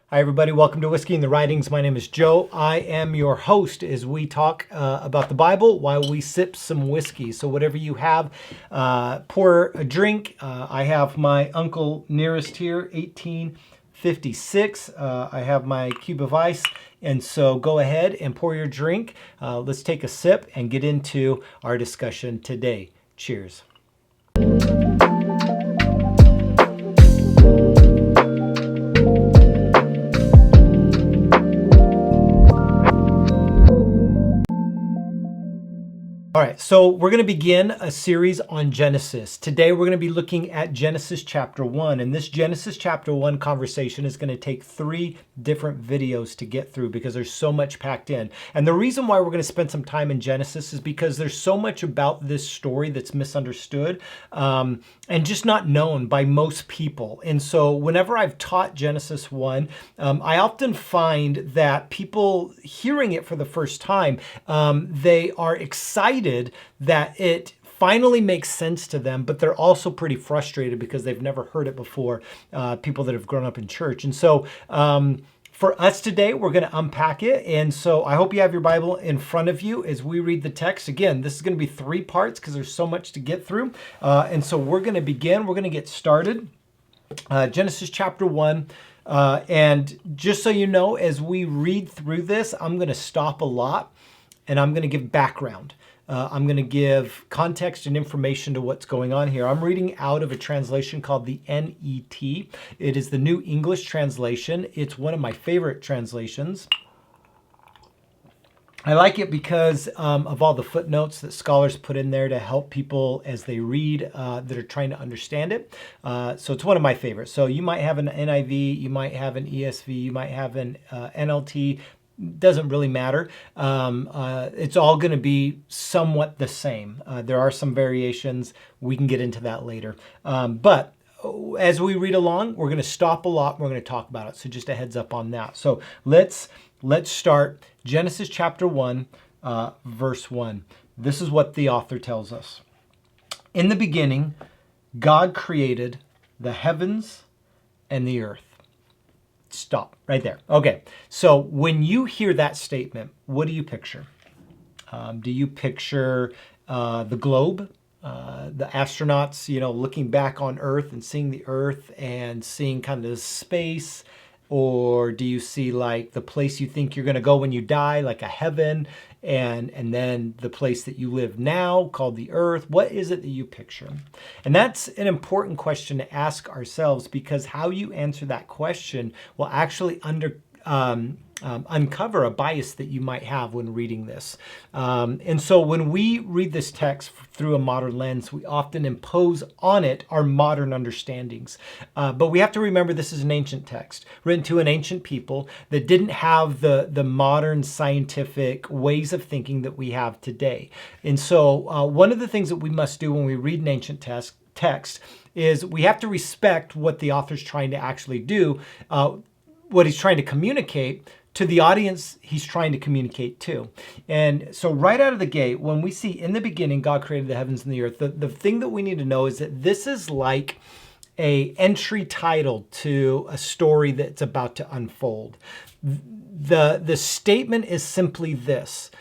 Hi, everybody. Welcome to Whiskey and the Writings. My name is Joe. I am your host as we talk about the Bible while we sip some whiskey. So whatever you have, pour a drink. I have my Uncle Nearest here, 1856. I have my cube of ice. And so go ahead and pour your drink. Let's take a sip and get into our discussion today. Cheers. All right, so we're going to begin a series on Genesis. Today we're going to be looking at Genesis chapter 1, and this Genesis chapter 1 conversation is going to take 3 different videos to get through because there's so much packed in. And the reason why we're going to spend some time in Genesis is because there's so much about this story that's misunderstood and just not known by most people. And so whenever I've taught Genesis 1, I often find that people hearing it for the first time, they are excited that it finally makes sense to them, but they're also pretty frustrated because they've never heard it before, people that have grown up in church. And so for us today, we're going to unpack it. And so I hope you have your Bible in front of you as we read the text. Again, this is going to be 3 parts because there's so much to get through. And so we're going to begin. We're going to get started. Genesis chapter 1. And just so you know, as we read through this, I'm going to stop a lot and I'm going to give background. I'm going to give context and information to what's going on here. I'm reading out of a translation called the NET. It is the New English Translation. It's one of my favorite translations. I like it because of all the footnotes that scholars put in there to help people as they read that are trying to understand it. So it's one of my favorites. So you might have an NIV, you might have an ESV, you might have an NLT. Doesn't really matter. It's all going to be somewhat the same. There are some variations. We can get into that later. But as we read along, we're going to stop a lot. We're going to talk about it. So just a heads up on that. So let's start Genesis chapter 1, verse 1. This is what the author tells us. In the beginning, God created the heavens and the earth. Stop right there. Okay, so when you hear that statement, what do you picture? Do you picture the globe, the astronauts, looking back on Earth and seeing the Earth and seeing kind of space? Or do you see like the place you think you're going to go when you die, like a heaven, and then the place that you live now called the earth? What is it that you picture? And that's an important question to ask ourselves, because how you answer that question will actually uncover a bias that you might have when reading this. And so when we read this text through a modern lens, we often impose on it our modern understandings. But we have to remember this is an ancient text written to an ancient people that didn't have the modern scientific ways of thinking that we have today. And so one of the things that we must do when we read an ancient text is we have to respect what the author's trying to actually do, what he's trying to communicate to the audience he's trying to communicate to. And so right out of the gate, when we see in the beginning, God created the heavens and the earth, the thing that we need to know is that this is like a entry title to a story that's about to unfold. The statement is simply this.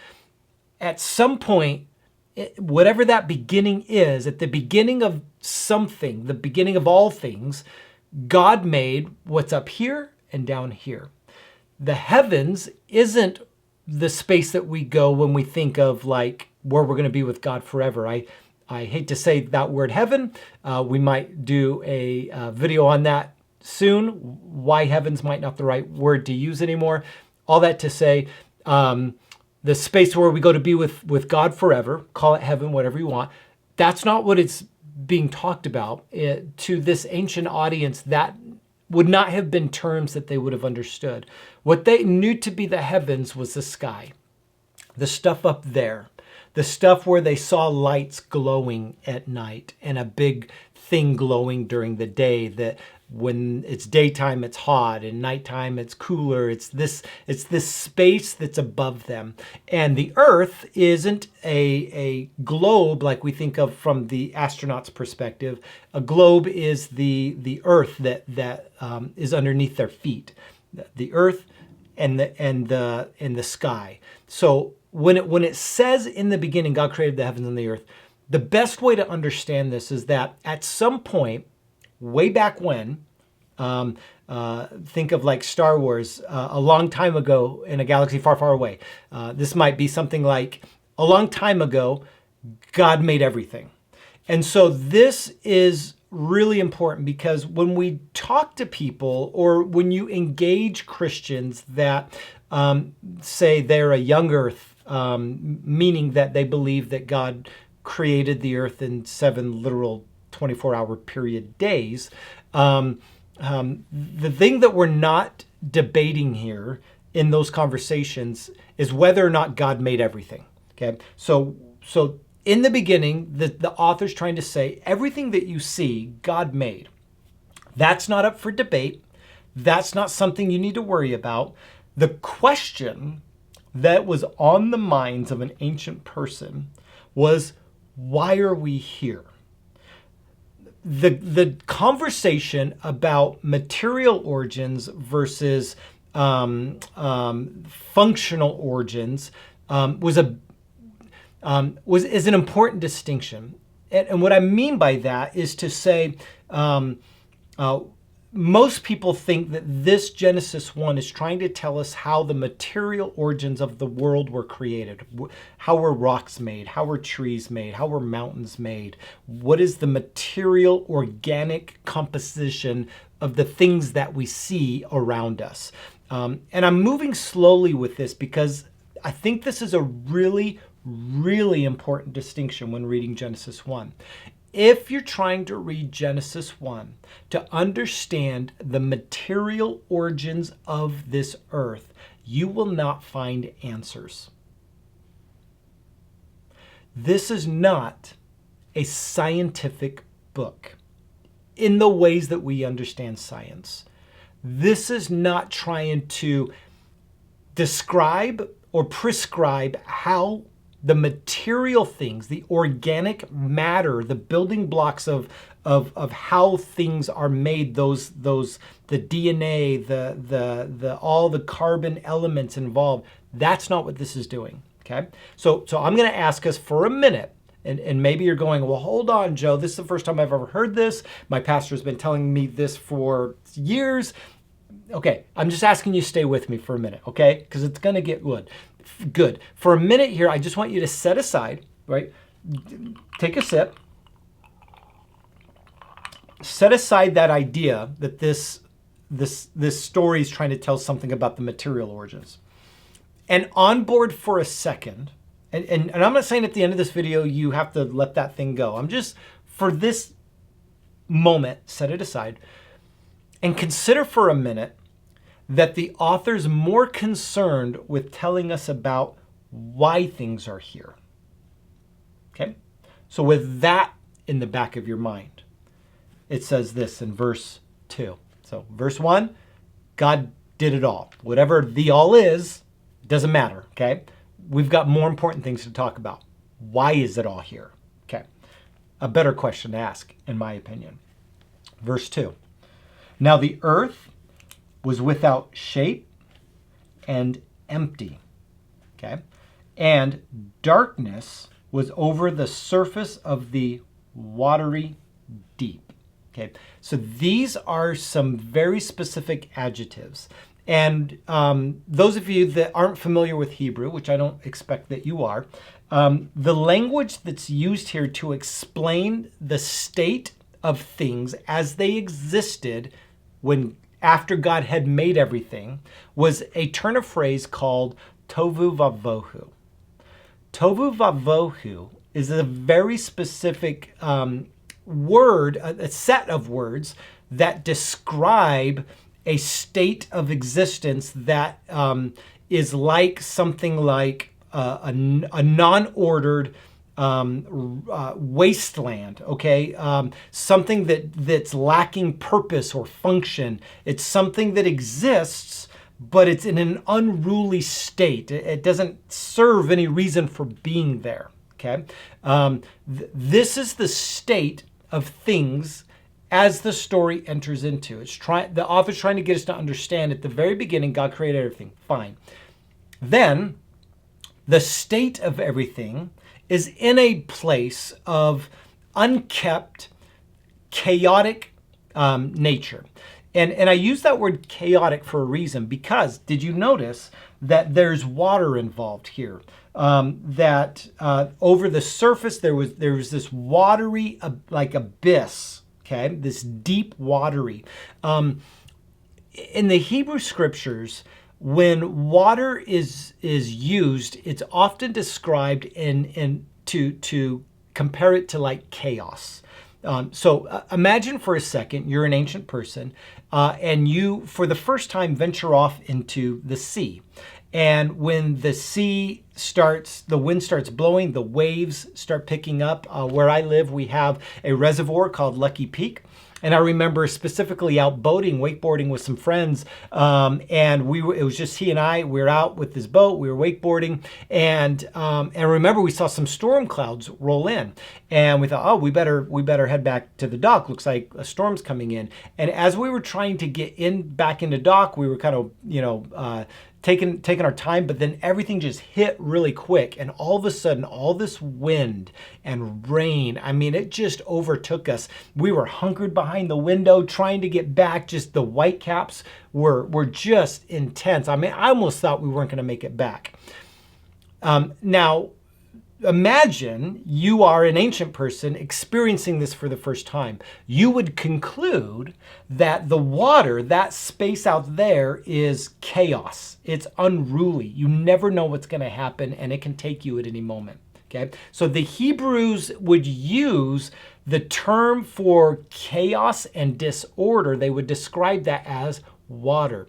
At some point, whatever that beginning is, at the beginning of something, the beginning of all things, God made what's up here and down here. The heavens isn't the space that we go when we think of like where we're going to be with God forever. I hate to say that word heaven. We might do a video on that soon. Why heavens might not be the right word to use anymore. All that to say, the space where we go to be with God forever, call it heaven, whatever you want. That's not what it's being talked about. To this ancient audience, that would not have been terms that they would have understood. What they knew to be the heavens was the sky, the stuff up there, the stuff where they saw lights glowing at night and a big thing glowing during the day that when it's daytime, it's hot, and nighttime, it's cooler. It's this space that's above them. And the Earth isn't a globe like we think of from the astronaut's perspective. A globe is the Earth that is underneath their feet. the earth and the sky. So when it says in the beginning, God created the heavens and the earth, the best way to understand this is that at some point, way back when, think of like Star Wars, a long time ago in a galaxy far, far away. This might be something like a long time ago, God made everything. And so this is really important because when we talk to people or when you engage Christians that say they're a young earth, meaning that they believe that God created the earth in 7 literal 24-hour period days, the thing that we're not debating here in those conversations is whether or not God made everything. Okay, so in the beginning, the author's trying to say everything that you see, God made. That's not up for debate. That's not something you need to worry about. The question that was on the minds of an ancient person was, why are we here? The conversation about material origins versus functional origins is an important distinction. And what I mean by that is to say, most people think that this Genesis 1 is trying to tell us how the material origins of the world were created. How were rocks made? How were trees made? How were mountains made? What is the material organic composition of the things that we see around us? And I'm moving slowly with this because I think this is a really, really important distinction when reading Genesis 1. If you're trying to read Genesis 1 to understand the material origins of this earth, you will not find answers. This is not a scientific book in the ways that we understand science. This is not trying to describe or prescribe how the material things, the organic matter, the building blocks of how things are made, the DNA, the all the carbon elements involved. That's not what this is doing. Okay, so I'm going to ask us for a minute, and maybe you're going, well, hold on, Joe. This is the first time I've ever heard this. My pastor's been telling me this for years. Okay, I'm just asking you to stay with me for a minute, okay? Because it's going to get good. For a minute here, I just want you to set aside, right? Take a sip. Set aside that idea that this story is trying to tell something about the material origins. And on board for a second, and I'm not saying at the end of this video you have to let that thing go. I'm just, for this moment, set it aside and consider for a minute that the author's more concerned with telling us about why things are here. Okay? So with that in the back of your mind, it says this in verse 2. So verse 1, God did it all. Whatever the all is, doesn't matter, okay? We've got more important things to talk about. Why is it all here? Okay. A better question to ask, in my opinion. Verse 2. Now the earth was without shape and empty, okay? And darkness was over the surface of the watery deep, okay? So these are some very specific adjectives. And those of you that aren't familiar with Hebrew, which I don't expect that you are, the language that's used here to explain the state of things as they existed after God had made everything was a turn of phrase called tovu vavohu. Tovu vavohu is a very specific word, a set of words that describe a state of existence that is like something like a non-ordered wasteland, okay? Something that's lacking purpose or function. It's something that exists, but it's in an unruly state. It doesn't serve any reason for being there, okay? This is the state of things as the story enters into. The author's trying to get us to understand at the very beginning, God created everything. Fine. Then the state of everything is in a place of unkept, chaotic nature. And I use that word chaotic for a reason, because did you notice that there's water involved here? That over the surface there was this watery like abyss, okay? This deep watery. In the Hebrew scriptures, when water is used, it's often described to compare it to like chaos. So imagine for a second you're an ancient person and you, for the first time, venture off into the sea. And when the sea starts, the wind starts blowing, the waves start picking up. Where I live, we have a reservoir called Lucky Peak. And I remember specifically out boating, wakeboarding with some friends, and it was just he and I. We were out with this boat. We were wakeboarding, and remember we saw some storm clouds roll in, and we thought, oh, we better head back to the dock. Looks like a storm's coming in. And as we were trying to get back into dock, we were kind of taking our time, but then everything just hit really quick, and all of a sudden, all this wind and rain, I mean, it just overtook us. We were hunkered behind the window trying to get back. Just the whitecaps were just intense. I mean, I almost thought we weren't going to make it back. Now, imagine you are an ancient person experiencing this for the first time. You would conclude that the water, that space out there, is chaos. It's unruly. You never know what's going to happen, and it can take you at any moment. Okay? So the Hebrews would use the term for chaos and disorder. They would describe that as water.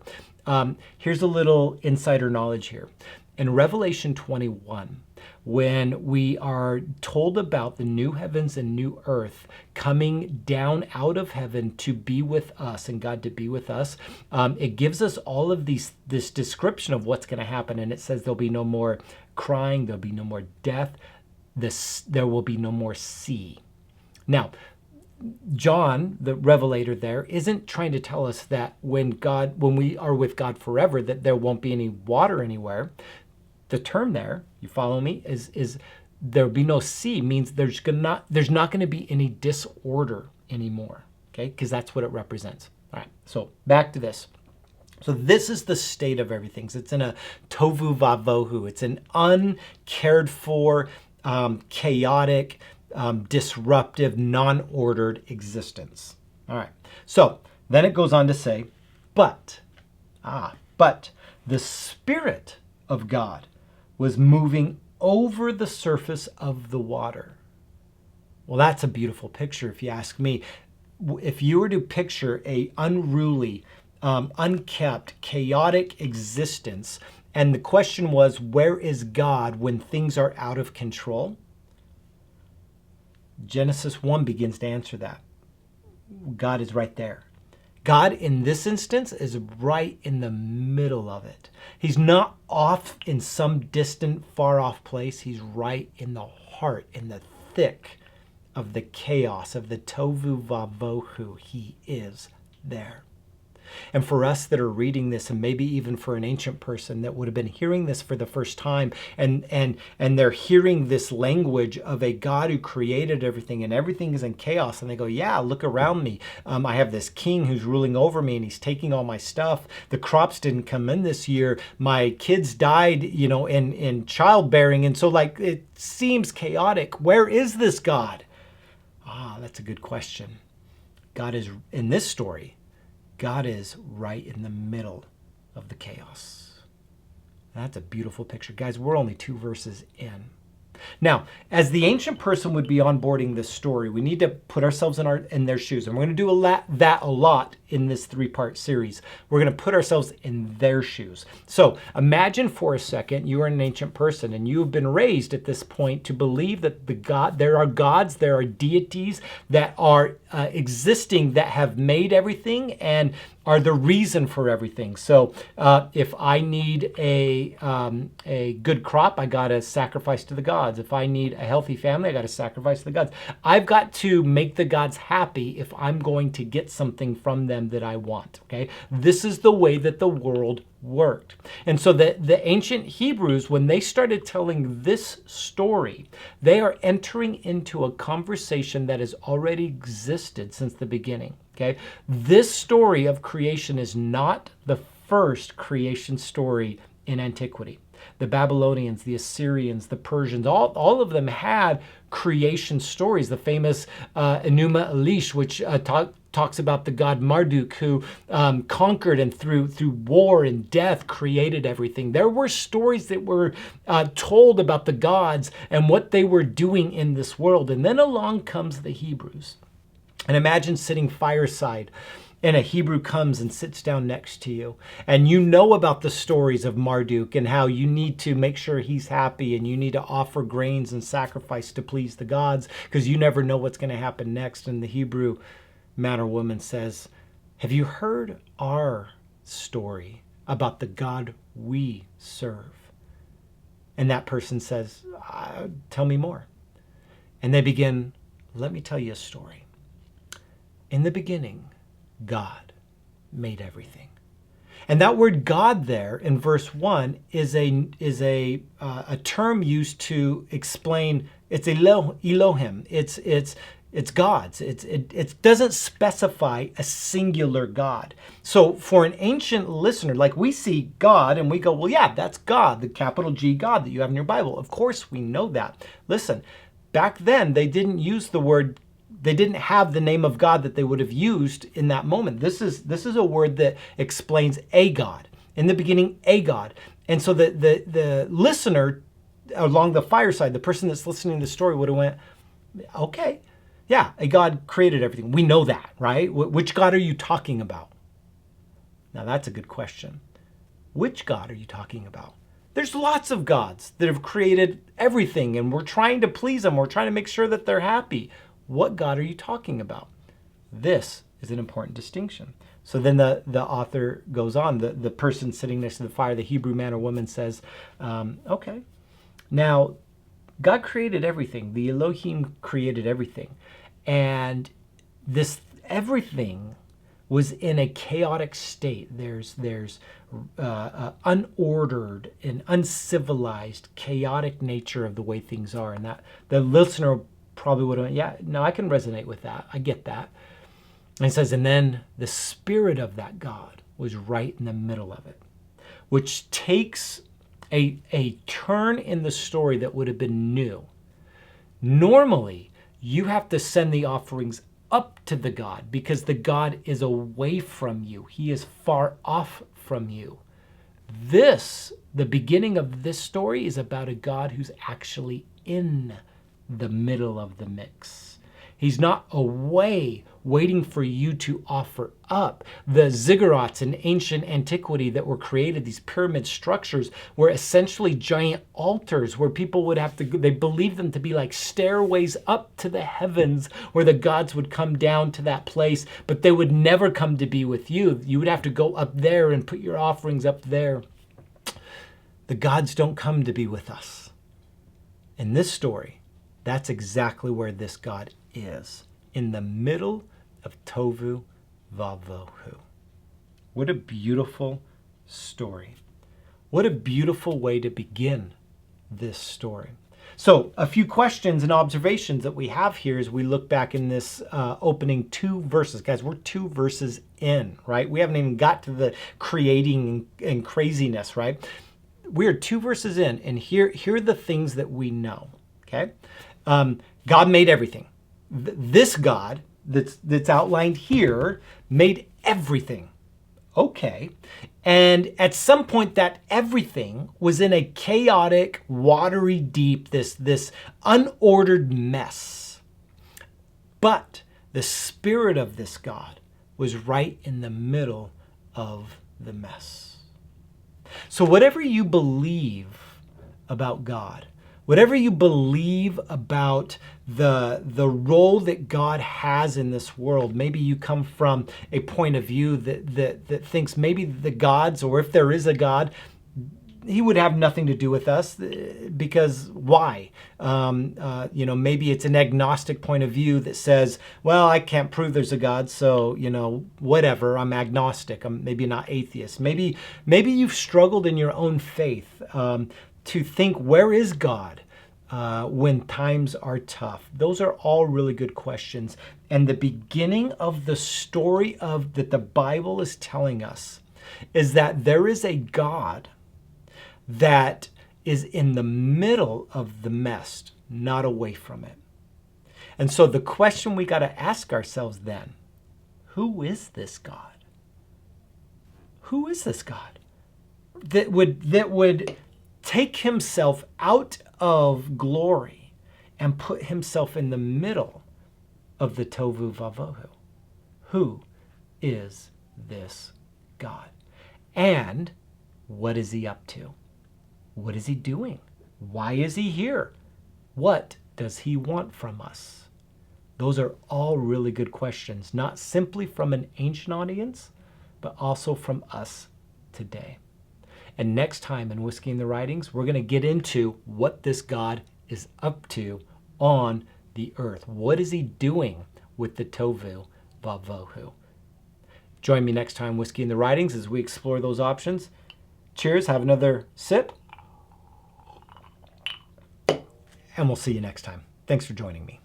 Here's a little insider knowledge here. In Revelation 21, when we are told about the new heavens and new earth coming down out of heaven to be with us and God to be with us, it gives us all of this description of what's going to happen. And it says there'll be no more crying, there'll be no more death, there will be no more sea. Now, John, the revelator there, isn't trying to tell us that when we are with God forever, that there won't be any water anywhere. The term there, you follow me, is there'll be no sea, means there's not going to be any disorder anymore, okay? Because that's what it represents. All right, so back to this. So this is the state of everything. So it's in a tovu vavohu. It's an uncared for, chaotic, disruptive, non-ordered existence. All right, so then it goes on to say, but the Spirit of God was moving over the surface of the water. Well, that's a beautiful picture, if you ask me. If you were to picture a unruly, unkept, chaotic existence, and the question was, where is God when things are out of control? Genesis 1 begins to answer that. God is right there. God, in this instance, is right in the middle of it. He's not off in some distant, far-off place. He's right in the heart, in the thick of the chaos, of the tovu vavohu. He is there. And for us that are reading this, and maybe even for an ancient person that would have been hearing this for the first time, and they're hearing this language of a God who created everything and everything is in chaos, and they go, yeah, look around me. I have this king who's ruling over me and he's taking all my stuff. The crops didn't come in this year. My kids died, in childbearing. And so it seems chaotic. Where is this God? That's a good question. God is, in this story, God is right in the middle of the chaos. That's a beautiful picture. Guys, we're only 2 verses in. Now, as the ancient person would be onboarding this story, we need to put ourselves in their shoes. And we're going to do that a lot in this 3-part series. We're going to put ourselves in their shoes. So imagine for a second you are an ancient person and you have been raised at this point to believe that there are gods, there are deities that are existing that have made everything and are the reason for everything. So if I need a good crop, I got to sacrifice to the gods. If I need a healthy family, I got to sacrifice to the gods. I've got to make the gods happy if I'm going to get something from them that I want. Okay, this is the way that the world worked. And so the ancient Hebrews, when they started telling this story, they are entering into a conversation that has already existed since the beginning. Okay, this story of creation is not the first creation story in antiquity. The Babylonians, the Assyrians, the Persians, all of them had creation stories. The famous Enuma Elish, which talks about the god Marduk, who conquered and through war and death created everything. There were stories that were told about the gods and what they were doing in this world. And then along comes the Hebrews. And imagine sitting fireside and a Hebrew comes and sits down next to you. And you know about the stories of Marduk and how you need to make sure he's happy and you need to offer grains and sacrifice to please the gods because you never know what's going to happen next. And the Hebrew man or woman says, have you heard our story about the God we serve? And that person says, tell me more. And they begin, let me tell you a story. In the beginning, God made everything. And that word God there in verse 1 is a term used to explain, it's Elohim. It's gods. It doesn't specify a singular God. So for an ancient listener, like we see God and we go, well, yeah, that's God, the capital G God that you have in your Bible. Of course we know that. Listen, back then they didn't use the word, they didn't have the name of God that they would have used in that moment. This is a word that explains a God. In the beginning, a God. And so the listener along the fireside, the person that's listening to the story would have went, okay, yeah, a God created everything. We know that, right? Which God are you talking about? Now that's a good question. Which God are you talking about? There's lots of gods that have created everything and we're trying to please them. We're trying to make sure that they're happy. What God are you talking about? This is an important distinction. So then the author goes on, the person sitting next to the fire, the Hebrew man or woman says, okay, now God created everything. The Elohim created everything. And this everything was in a chaotic state. There's unordered and uncivilized, chaotic nature of the way things are. And that the listener probably would have went, yeah, no, I can resonate with that. I get that. And it says, and then the spirit of that God was right in the middle of it, which takes a turn in the story that would have been new. Normally, you have to send the offerings up to the God because the God is away from you. He is far off from you. The beginning of this story is about a God who's actually in the middle of the mix. He's not away waiting for you to offer up. The ziggurats in ancient antiquity that were created, these pyramid structures, were essentially giant altars where people would have to, they believed them to be like stairways up to the heavens where the gods would come down to that place, but they would never come to be with you. You would have to go up there and put your offerings up there. The gods don't come to be with us. In this story, that's exactly where this God is, in the middle of Tovu Vavohu. What a beautiful story. What a beautiful way to begin this story. So a few questions and observations that we have here as we look back in this opening 2 verses. Guys, we're 2 verses in, right? We haven't even got to the creating and craziness, right? We are 2 verses in, and here are the things that we know, okay? God made everything. This God that's outlined here made everything. Okay. And at some point that everything was in a chaotic, watery deep, this unordered mess. But the spirit of this God was right in the middle of the mess. So whatever you believe about God, whatever you believe about the role that God has in this world, maybe you come from a point of view that thinks maybe the gods, or if there is a God, he would have nothing to do with us, because why? Maybe it's an agnostic point of view that says, well, I can't prove there's a God, so, whatever, I'm agnostic. I'm maybe not atheist. Maybe you've struggled in your own faith to think, where is God when times are tough? Those are all really good questions. And the beginning of the story that the Bible is telling us is that there is a God that is in the middle of the mess, not away from it. And so the question we got to ask ourselves then, who is this God? Who is this God that would take himself out of glory and put himself in the middle of the tohu vavohu? Who is this God? And what is he up to? What is he doing? Why is he here? What does he want from us? Those are all really good questions, not simply from an ancient audience, but also from us today. And next time in Whiskey in the Writings, we're going to get into what this God is up to on the earth. What is he doing with the tohu vavohu? Join me next time, Whiskey in the Writings, as we explore those options. Cheers, have another sip. And we'll see you next time. Thanks for joining me.